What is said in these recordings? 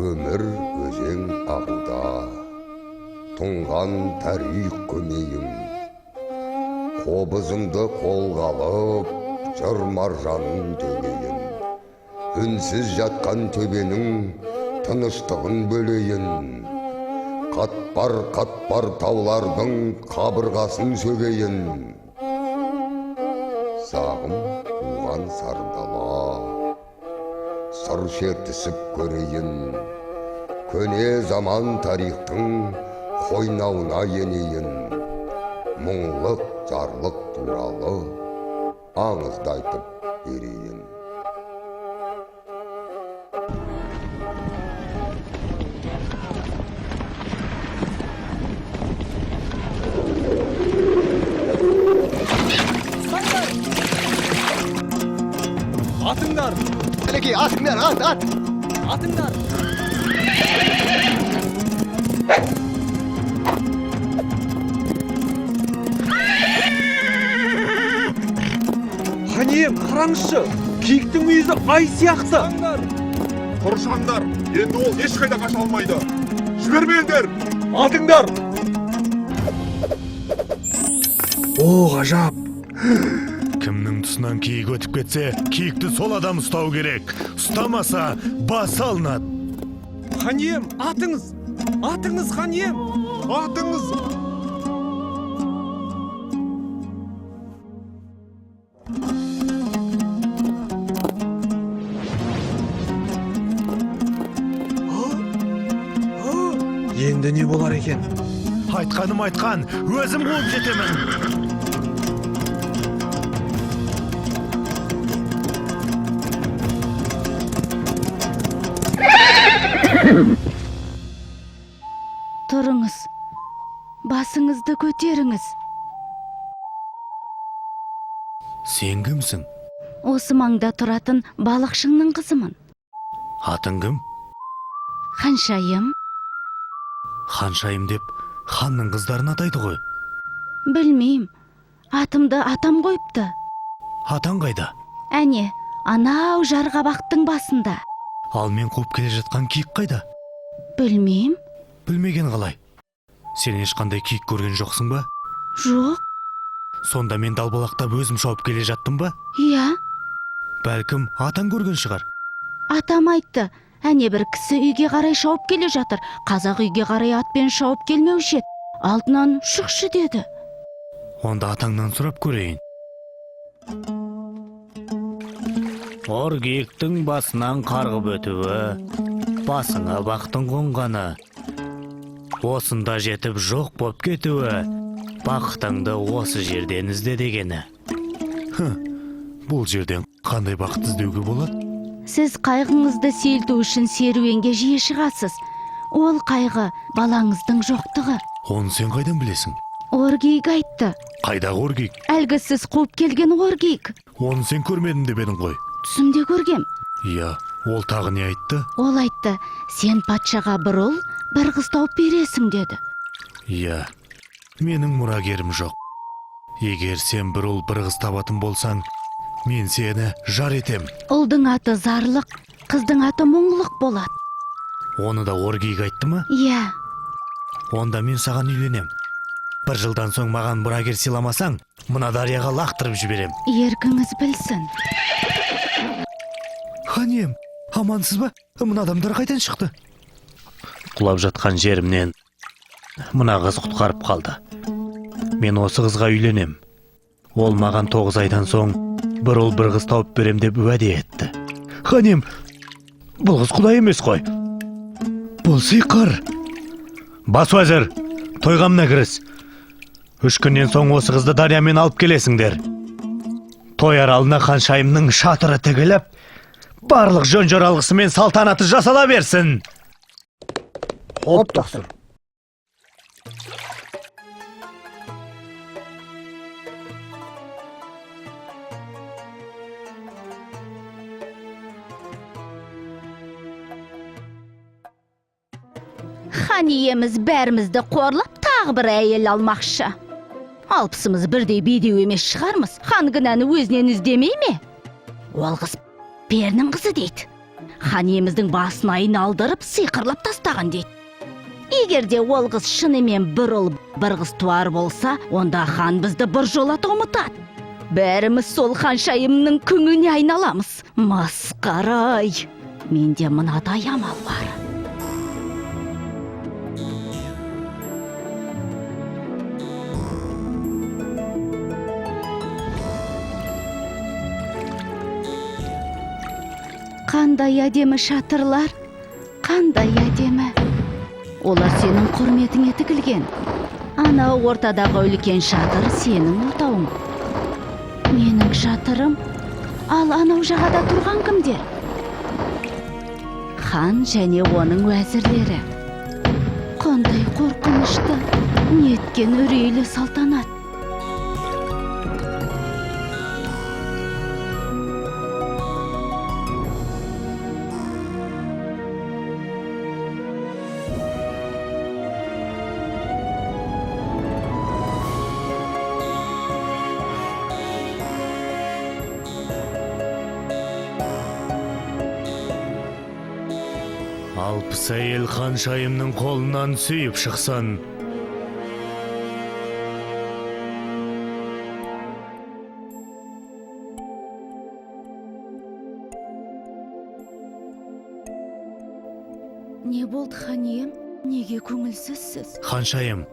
Өмір өзен ағуда, тұнған тарих көмейім. Қобызымды қолға алып, жыр маржанын төгейін. Үнсіз жатқан төбенің тыныштығын бөлейін. Қатпар таулардың қабырғасын сөгейін. Сағым туған сардала, сыр шертісіп көрейін. Көне заман тарихтың қойнауына енейін. Мұңлық жарлық туралы аңызды айтып берейін. Atыңдар! Әлекей, атыңдар, ат! Atыңдар! Ханем, қараңызшы! Киіктің мүйізі ай сияқты! Құршаңдар, енді ол ешқайда қаша алмайды. Жібермеңдер! Атыңдар! О, ғажап! Кімнің тұсынан киік өтіп кетсе, киікті сол адам ұстау керек. Ұстамаса, бас алынады. Ханем, атыңыз! Атыңыз, ханем! Атыңыз! Енді не болар екен? Айтқаным айтқан, өзім қуып жетемін. Тұрыңыз, басыңызды көтеріңіз. Сен кімсің? Осы маңда тұратын балықшыңның қызымын. Атың кім? Ханшайым. Ханшайым деп ханның қыздарын атайды ғой. Білмейм, атымды атам қойыпты. Атаң қайда? Әне, анау жарғабақтың басында. Ал мен қуып келе жатқан киік қайда? Білмейм. Білмеген қалай? Сен ешқандай киік көрген жоқсың ба? Жоқ. Сонда мен далбалақтап өзім шауып келе жаттым ба? Иә. Бәлкім атаң көрген шығар. Атам айтты, әне бір кісі үйге қарай шауып келе жатыр. Қазақ үйге қарай атпен шауып келмеуші еді. Алдынан шықшы деді. Онда атаңнан сұрап көрейін. Ор киіктің басынан қарғып өтуі, басыңа бақтың қонғаны, осында жетіп жоқ боп кетуі, бақытыңды осы жерден ізде дегені. Бұл жерден қандай бақыт іздеуге болады? Сіз қайғыңызды сейілту үшін серуенге жиі шығасыз. Ол қайғы балаңыздың жоқтығы. Оны сен қайдан білесің? Оргейк айтты. Қайдағы оргейк? Әлгі сіз қуып келген оргейк. Оны сен көрмедім деп едің ғой. Түсімде көргем. Иә, ол тағы не айтты? Ол айтты, сен патшаға бір ұл, бір қыз тауып бересің деді. Иә, менің мұрагерім жоқ. Егер сен бір ұл, бір қыз табатын болсаң, мен сені жар етем. Ұлдың аты зарлық, қыздың аты мұңлық болады. Оны да оргейк айтты ма? Иә. Онда мен саған үйленем. Бір жылдан соң маған мұрагер сыйламасаң, мына дарияға лақтырып жіберем. Еркіңіз білсін. Ханем, амансыз ба? Мына адамдар қайдан шықты? Құлап жатқан жерімнен мына қыз құтқарып қалды. Мен осы қызға үйленем. Ол маған 9 айдан соң бір ұл бір қыз тауып берем деп уәде етті. Ханем, бұл қыз құдай емес қой. Бұл сиқыр. Бас уәзір, тойға мына кіріс. 3 күннен соң осы қызды дариямен алып келесіңдер. Той аралына ханшайымның шатыры тігіліп, барлық жөн жоралғысы мен салтанаты жасала берсін. Хоп, тақсыр. Хан иеміз бәрімізді қорлап тағы бір әйел алмақшы. Алпысымыз бірдей бедеу емес шығармыз. Хан кінәні өзінен іздемей ме? Ол қыз перінің қызы дейді. Хан иеміздің басын айналдырып сиқырлап тастаған дейді. Егерде ол қыз шынымен бір ұл бір қыз туар болса, онда хан бізді бір жолата ұмытады. Бәріміз сол ханшайымның күңіне айналамыз. Масқарай. Менде мынадай амал бар. Қандай әдемі шатырлар, қандай әдемі. Олар сенің құрметіңе тігілген. Ана ортадағы үлкен шатыр сенің отауың. Менің шатырым, ал анау жағада тұрған кімдер? Хан және оның уәзірлері. Қандай қорқынышты, неткен үрейлі салтанат. Алпыс әйел ханшайымның қолынан сүйіп шықсан. Не болды, хан ием? Неге көңілсізсіз? Ханшайым,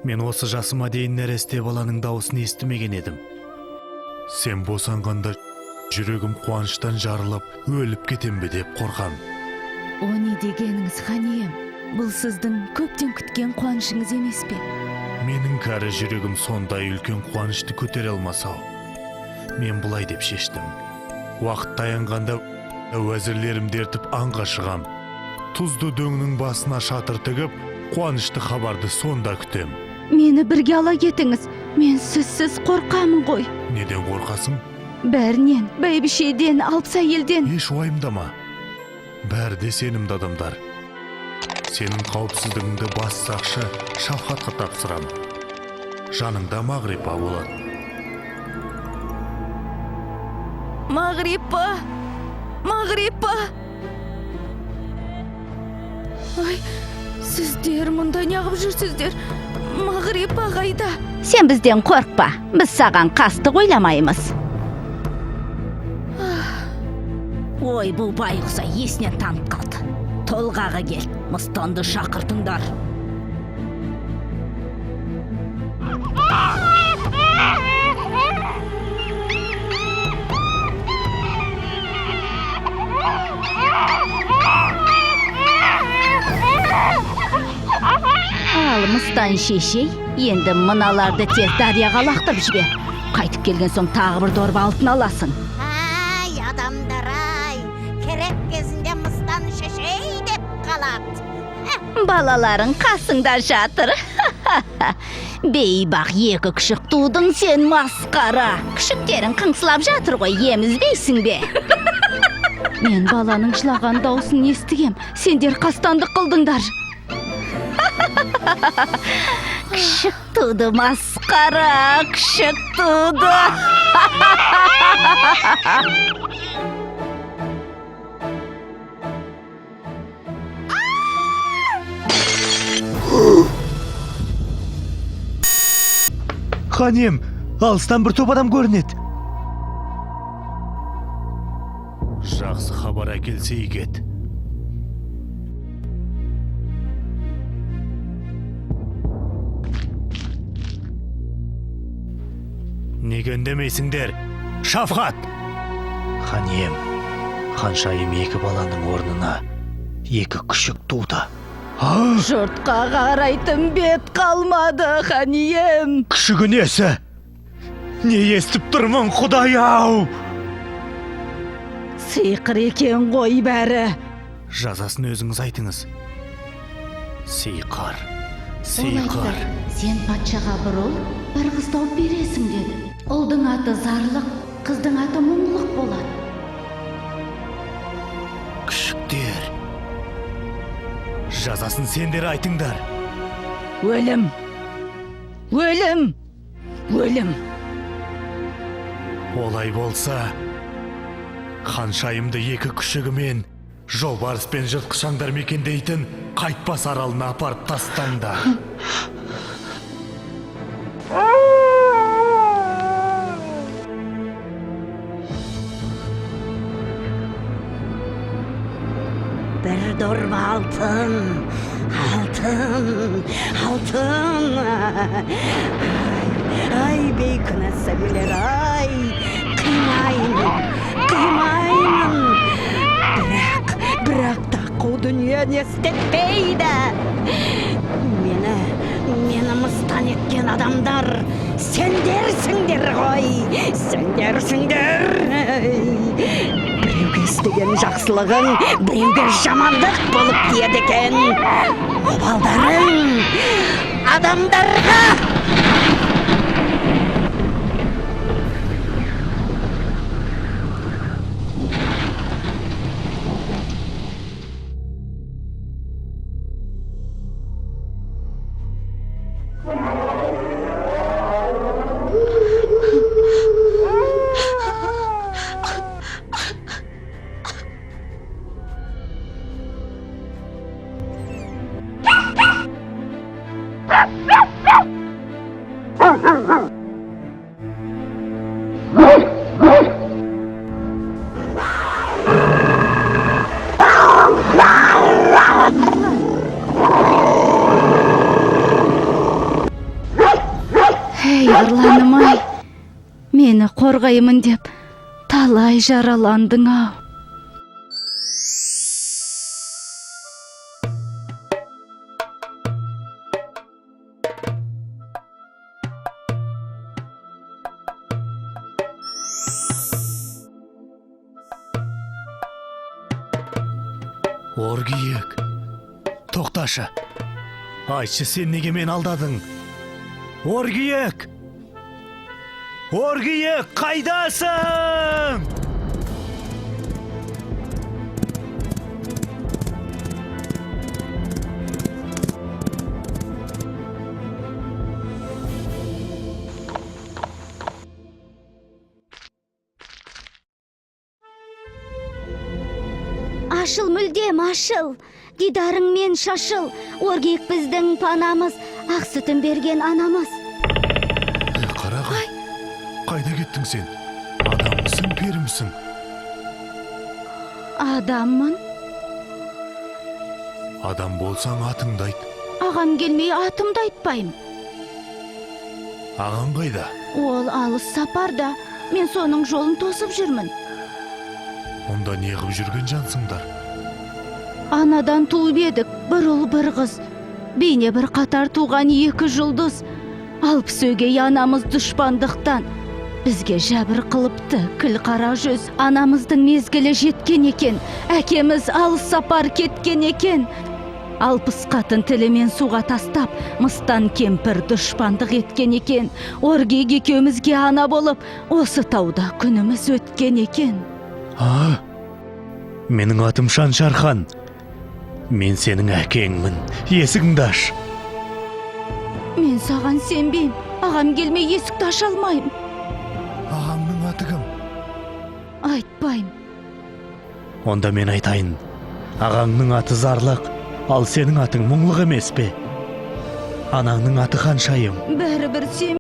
мен осы жасыма дейін нәресте баланың дауысын естімеген едім. Сен босанғанда жүрегім қуаныштан жарылып, өліп кетем бе деп қорқам. О не дегеніңіз, хан ием? Бұл сіздің көптен күткен қуанышыңыз емес пе? Менің кәрі жүрегім сондай үлкен қуанышты көтере алмасау. Мен бұлай деп шештім. Уақыт таянғанда уәзірлерімді ертіп аңға шығам. Тұзды дөңнің басына шатыр тігіп, қуанышты хабарды сонда күтем. Мені бірге ала кетіңіз. Мен сізсіз қорқамын ғой. Неден қорқасың? Бәрінен, бәйбішеден, алпыс әйелден. Еш уайымдама. Бәрі де сенімді адамдар. Сенің қауіпсіздігіңді бас сақшы Шафқатқа тапсырам. Жаныңда Мағрипа болады. Мағрипа! Мағрипа! Ой, сіздер мұнда неғып жүрсіздер? Мағрипа қайда? Сен бізден қорқпа. Біз саған қастық ойламаймыз. Ой, бұл байғұса есінен танып қалды. Толғағы кел, мыстанды шақыртыңдар. Ал мыстан шешей, енді мыналарды тез дарияға лақтырып жібер. Қайтып келген соң тағы бір дорба алтын аласың. Ай, адамдар-ай, керек кезінде мыстан шешей деп қалады. Балаларың қасыңда жатыр. Бейбақ екі күшік тудың сен, масқара. Күшіктерің қыңсылап жатыр ғой, емізбейсің бе? Мен баланың жылаған даусын естігем. Сендер қастандық қылдыңдар. Күшік туды, масқара, күшік туды. Ханем, алыстан бір топ адам көрінеді. Жақсы хабар әкелсе егет. Неге үндемейсіңдер? Шафқат! Ханем, ханшайым екі баланың орнына екі күшік туды. Жұртқа қарайтын бет қалмады, хан ием. Күшігі несі? Не естіп тұрмын, Құдай-ау? Сиқыр екен ғой бәрі. Жазасын өзіңіз айтыңыз. Сиқыр. Ол айтты, сен патшаға бір ұл, бір қыз тауып бересің деді. Ұлдың аты зарлық, қыздың аты мұңлық болады. Күшіктер. Жазасын сендер айтыңдар. Өлім. Өлім. өлім. Олай болса, ханшайымды екі күшігімен жолбарыс пен жыртқышаңдар мекендейтін қайтпас аралына апарып тастаңда. Bir dorba altın, altın, altın. Ay beykünese bilir ay, kıymayın, kıymayın. Bırak da o dünya ne istetmeydi. Meni mıstan etken adamlar sendersingdir koy, sendersingdir. Біреуге істеген жақсылығың біреуге жамандық болып тиеді екен. Обалдарың адамдарға. Ей, арланым ай, мені қорғаймын деп талай жараландың ау. Оргиек, тоқташы. Айтшы, сен неге мен алдадың? Оргиек! Оргиек, қайдасың? Ашыл мүлдем, ашыл. Дидарыңмен шашыл. Оргиек біздің панамыз, ақ сүтін берген анамыз. Қарағай, қайда кеттің сен? Адаммысың, перімсің? Адаммын. Адам болсаң атыңды айт. Ағам келмей атымды айтпайым. Ағаң қайда? Ол алыс сапарда, мен соның жолын тосып жүрмін. Онда не қып жүрген жансыңдар? Анадан туып едік, бір ұл бір қыз. Бейне бір қатар туған екі жұлдыз. Алпыс өгей анамыз дұшпандықтан бізге жәбір қылыпты. Кіл қара жүз анамыздың мезгілі жеткен екен. Әкеміз алыс сапар кеткен екен. Алпыс қатын тілімен суға тастап, мыстан кемпір дұшпандық еткен екен. Оргиек екеумізге ана болып, осы тауда күніміз өткен екен. Менің атым Шаншархан. Мен сенің әкеңмін. Есігіңді аш. Мен саған сенбейм. Ағам келмей есікті аша алмайым. Ағаңның аты кім? Айтпайым. Онда мен айтайын. Ағаңның аты Зарлық, ал сенің атың мұңлық емес пе? Анаңның аты Ханшайым. Бәрібір сен